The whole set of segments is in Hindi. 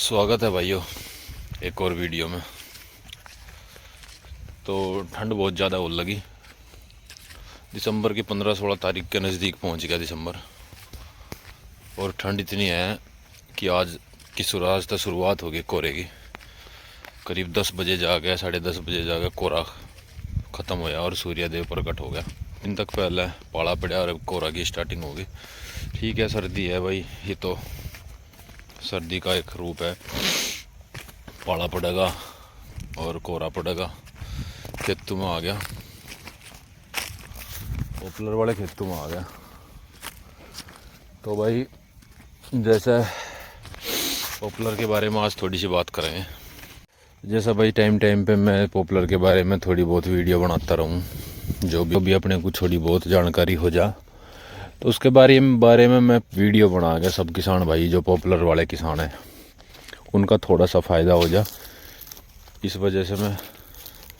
स्वागत है भाइयों एक और वीडियो में। तो ठंड बहुत ज़्यादा हो लगी। दिसंबर की 15-16 तारीख के नज़दीक पहुंच गया दिसंबर, और ठंड इतनी है कि आज तो शुरुआत हो गई कोहरे की। करीब 10 बजे जाके 10:30 बजे जाके कोहरा ख़त्म होया और सूर्यदेव प्रकट हो गया। दिन तक पहले पाला पड़ा और कोहरा की स्टार्टिंग हो गई। ठीक है, सर्दी है भाई, ये तो सर्दी का एक रूप है। पाला पड़ेगा और कोहरा पड़ेगा। खेतों में आ गया, पॉपुलर वाले खेतों में आ गया। तो भाई जैसा पॉपुलर के बारे में आज थोड़ी सी बात करेंगे। जैसा भाई टाइम टाइम पे मैं पॉपुलर के बारे में थोड़ी बहुत वीडियो बनाता रहूँ, जो भी अपने को थोड़ी बहुत जानकारी हो जा, तो उसके बारे में मैं वीडियो बना के सब किसान भाई जो पॉपुलर वाले किसान हैं उनका थोड़ा सा फ़ायदा हो जा, इस वजह से मैं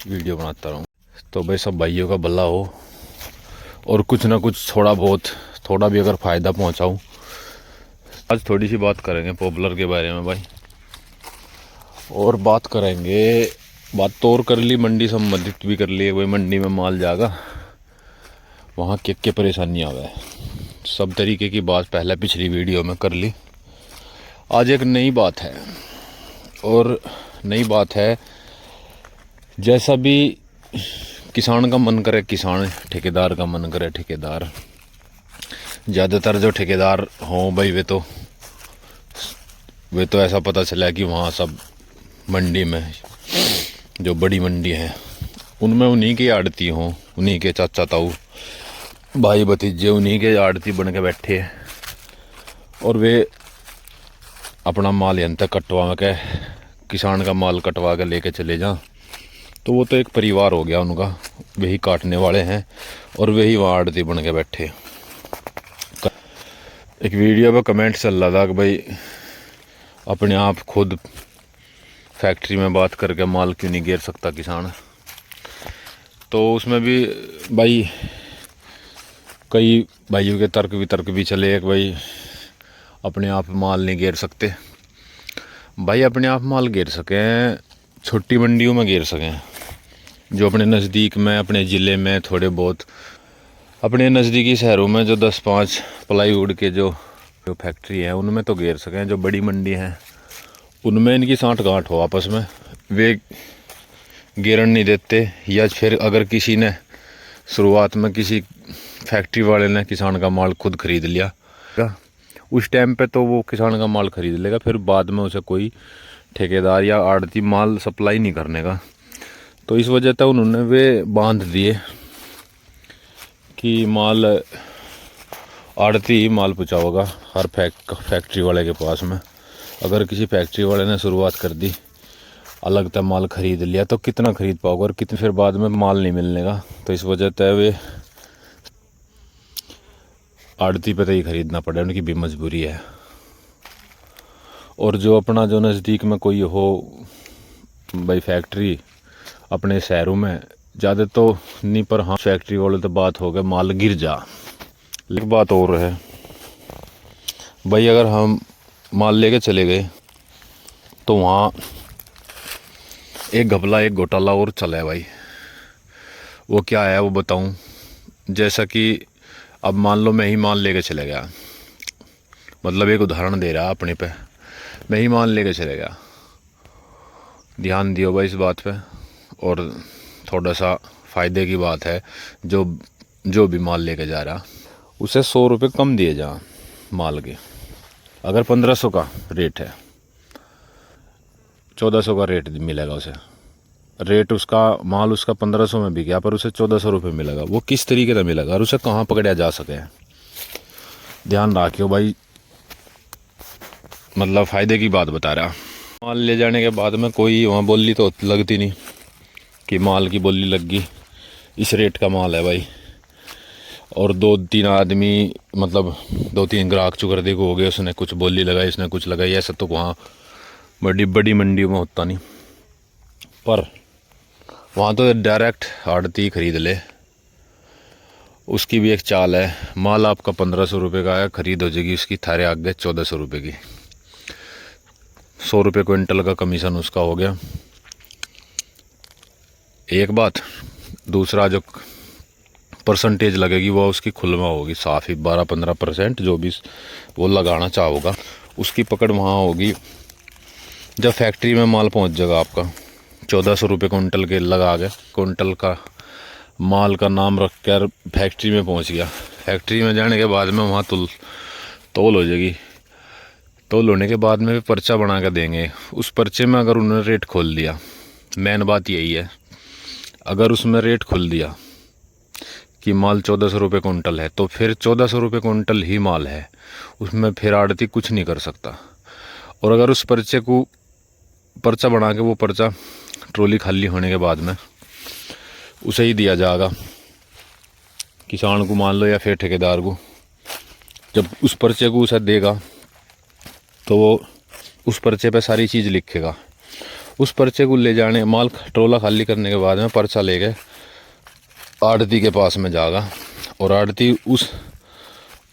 वीडियो बनाता रहूँ। तो भाई सब भाइयों का भला हो और कुछ ना कुछ थोड़ा भी अगर फ़ायदा पहुँचाऊँ। आज थोड़ी सी बात करेंगे पॉपुलर के बारे में भाई, और बात तो और कर ली, मंडी संबंधित भी कर ली। वही मंडी में माल जाएगा, वहाँ क्या परेशानी आवे, सब तरीके की बात पहले पिछली वीडियो में कर ली। आज एक नई बात है, और नई बात है जैसा भी किसान का मन करे किसान, ठेकेदार का मन करे ठेकेदार। ज़्यादातर जो ठेकेदार हों भाई वे तो ऐसा पता चला कि वहाँ सब मंडी में जो बड़ी मंडी है उनमें उन्हीं के आड़ती हों, उन्हीं के चाचा ताऊ भाई भतीजे उन्हीं के आड़ती बन के बैठे हैं, और वे अपना माल यहाँ तक कटवा के, किसान का माल कटवा के लेके चले जाएं। तो वो तो एक परिवार हो गया उनका, वही काटने वाले हैं और वही वहाँ आड़ती बन के बैठे। एक वीडियो पे कमेंट चल रहा था कि भाई अपने आप खुद फैक्ट्री में बात करके माल क्यों नहीं गिर सकता किसान। तो उसमें भी भाई कई भाइयों के तर्क भी चले कि भाई अपने आप माल नहीं गिर सकते। भाई अपने आप माल गिर सकें, छोटी मंडियों में गिर सकें, जो अपने नज़दीक में, अपने ज़िले में, थोड़े बहुत अपने नज़दीकी शहरों में जो 10-5 प्लाईवुड के जो फैक्ट्री हैं उनमें तो गिर सकें। जो बड़ी मंडी हैं उनमें इनकी सांठ-गांठ हो आपस में, वे गिरन नहीं देते। या फिर अगर किसी ने शुरुआत में किसी फैक्ट्री वाले ने किसान का माल खुद खरीद लिया, उस टाइम पे तो वो किसान का माल खरीद लेगा, फिर बाद में उसे कोई ठेकेदार या आड़ती माल सप्लाई नहीं करने का। तो इस वजह से उन्होंने वे बांध दिए कि माल आड़ती ही माल पहुँचाओगा हर फैक्ट्री वाले के पास में। अगर किसी फैक्ट्री वाले ने शुरुआत कर दी, अलग तक माल खरीद लिया, तो कितना खरीद पाओगे और कितने फिर बाद में माल नहीं मिलने का। तो इस वजह से वे आड़ती पे तो ही खरीदना पड़े, उनकी भी मजबूरी है। और जो अपना जो नज़दीक में कोई हो भाई फैक्ट्री अपने शहरों में, ज़्यादा तो नहीं पर हाँ फैक्ट्री वाले तो बात हो गया माल गिर जा। लेकिन बात और है भाई, अगर हम माल लेके चले गए तो वहाँ एक घपला एक घोटाला और चला है भाई। वो क्या है वो बताऊं। जैसा कि अब मान लो मैं ही माल लेके चले गया, मतलब एक उदाहरण दे रहा अपने पे, मैं ही माल लेके चले गया। ध्यान दियो भाई इस बात पे, और थोड़ा सा फ़ायदे की बात है, जो भी माल लेके जा रहा उसे 100 रुपये कम दिए जा माल के। अगर 1500 का रेट है, 1400 का रेट मिलेगा उसे। रेट उसका माल उसका 1500 में भी गया, पर उसे 1400 रुपये मिलेगा। वो किस तरीके से मिलेगा और उसे कहाँ पकड़ा जा सके, ध्यान रखियो भाई। मतलब फ़ायदे की बात बता रहा। माल ले जाने के बाद में कोई वहाँ बोली तो लगती नहीं कि माल की बोली लग गई, इस रेट का माल है भाई। और 2-3 आदमी, मतलब 2-3 ग्राहक चुकर्दे को हो गए, उसने कुछ बोली लगाई, इसने कुछ लगाई। ऐसा तो वहाँ बड़ी मंडियों में होता नहीं, पर वहाँ तो डायरेक्ट आड़ती खरीद ले। उसकी भी एक चाल है, माल आपका 1500 रुपये का है, खरीद हो जाएगी उसकी थारे आगे 1400 रुपये की। 100 रुपये क्विंटल का कमीशन उसका हो गया। एक बात, दूसरा जो परसेंटेज लगेगी वो उसकी खुलवा होगी, साफ ही 12-15% जो भी वो लगाना चाहोगा उसकी पकड़ वहाँ होगी। जब फैक्ट्री में माल पहुँच जाएगा आपका 1400 रुपये कुंटल के लगा के, कुंटल का माल का नाम रख कर फैक्ट्री में पहुँच गया। फैक्ट्री में जाने के बाद में वहाँ तोल हो जाएगी। तोल होने के बाद में पर्चा बना के देंगे। उस पर्चे में अगर उन्होंने रेट खोल दिया, मेन बात यही है, अगर उसमें रेट खुल दिया कि माल 1400 रुपये कुंटल है तो फिर 1400 रुपये कुंटल ही माल है, उसमें फिर आड़ती कुछ नहीं कर सकता। और अगर उस पर्चे को पर्चा बना के वो पर्चा ट्रॉली खाली होने के बाद में उसे ही दिया जाएगा किसान को, मान लो, या फिर ठेकेदार को। जब उस पर्चे को उसे देगा तो वो उस पर्चे पे सारी चीज़ लिखेगा। उस पर्चे को ले जाने, माल ट्रोला खाली करने के बाद में पर्चा लेके आड़ती के पास में जाएगा और आड़ती उस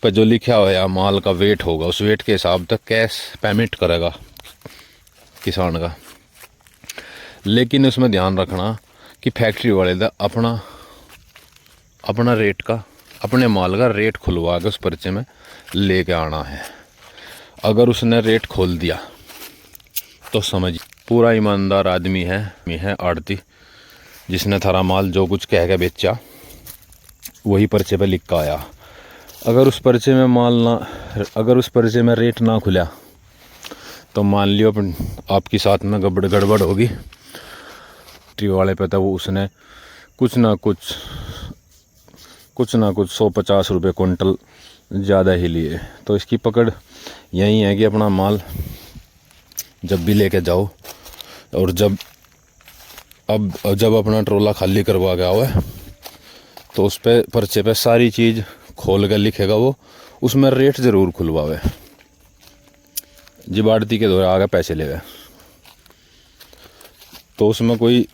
पे जो लिखा हुआ माल का वेट होगा, उस वेट के हिसाब तक कैश पेमेंट करेगा किसान का। लेकिन उसमें ध्यान रखना कि फैक्ट्री वाले का अपना रेट का, अपने माल का रेट खुलवा के उस पर्चे में लेके आना है। अगर उसने रेट खोल दिया तो समझ पूरा ईमानदार आदमी है आड़ती, जिसने थारा माल जो कुछ कह के बेचा वही पर्चे पे लिख के आया। अगर उस पर्चे में रेट ना खुला तो मान लियो आपके साथ में गड़बड़ होगी। फैक्ट्री वाले पे तो वो उसने कुछ ना कुछ 150 रुपये कुंटल ज़्यादा ही लिए। तो इसकी पकड़ यही है कि अपना माल जब भी लेके जाओ, और जब अपना ट्रोला खाली करवा गया हुआ है तो उस पे पर्चे पे सारी चीज़ खोल कर लिखेगा वो, उसमें रेट ज़रूर खुलवावे। जब आड़ती के द्वारा आगे पैसे ले गए तो उसमें कोई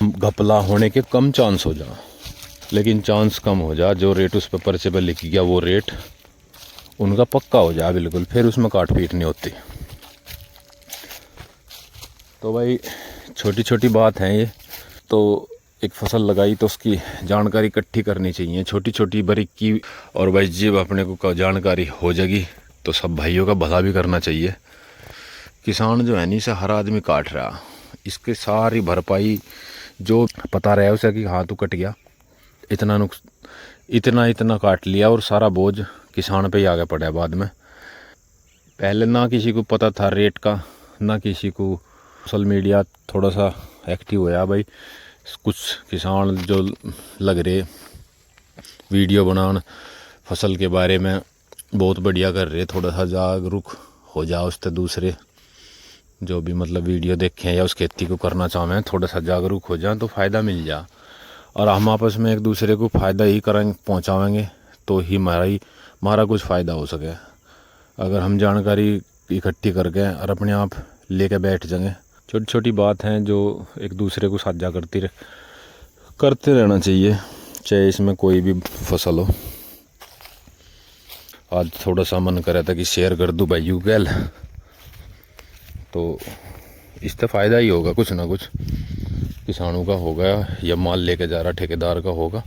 घपला होने के कम चांस हो जा, लेकिन चांस कम हो जा। जो रेट उस पर पर्चे पर लिख गया वो रेट उनका पक्का हो जा बिल्कुल, फिर उसमें काट पीट नहीं होती। तो भाई छोटी छोटी बात है ये। तो एक फसल लगाई तो उसकी जानकारी इकट्ठी करनी चाहिए, छोटी छोटी बारीकी। और भाई जब अपने को जानकारी हो जाएगी तो सब भाइयों का भला भी करना चाहिए। किसान जो है नहीं से हर आदमी काट रहा, इसके सारी भरपाई जो पता रहा उसे कि हाँ तू कट गया, इतना काट लिया, और सारा बोझ किसान पे ही आगे पड़ा है बाद में। पहले ना किसी को पता था रेट का, ना किसी को। सोशल मीडिया थोड़ा सा एक्टिव होया भाई, कुछ किसान जो लग रहे वीडियो बनान फसल के बारे में बहुत बढ़िया कर रहे, थोड़ा सा जागरूक हो जा उससे दूसरे जो भी मतलब वीडियो देखें या उस खेती को करना चाहें, थोड़ा सा जागरूक हो जाए तो फ़ायदा मिल जा। और हम आपस में एक दूसरे को फ़ायदा ही करेंगे, पहुंचाएंगे तो ही हमारा कुछ फ़ायदा हो सके। अगर हम जानकारी इकट्ठी करके और अपने आप लेके बैठ जाएंगे, छोटी छोटी बात हैं जो एक दूसरे को साझा करते रहना चाहिए, चाहे इसमें कोई भी फसल हो। आज थोड़ा सा मन कर रहा था कि शेयर कर दूं भाई गैल, तो इससे फ़ायदा ही होगा, कुछ ना कुछ किसानों का होगा, या माल लेके जा रहा ठेकेदार का होगा,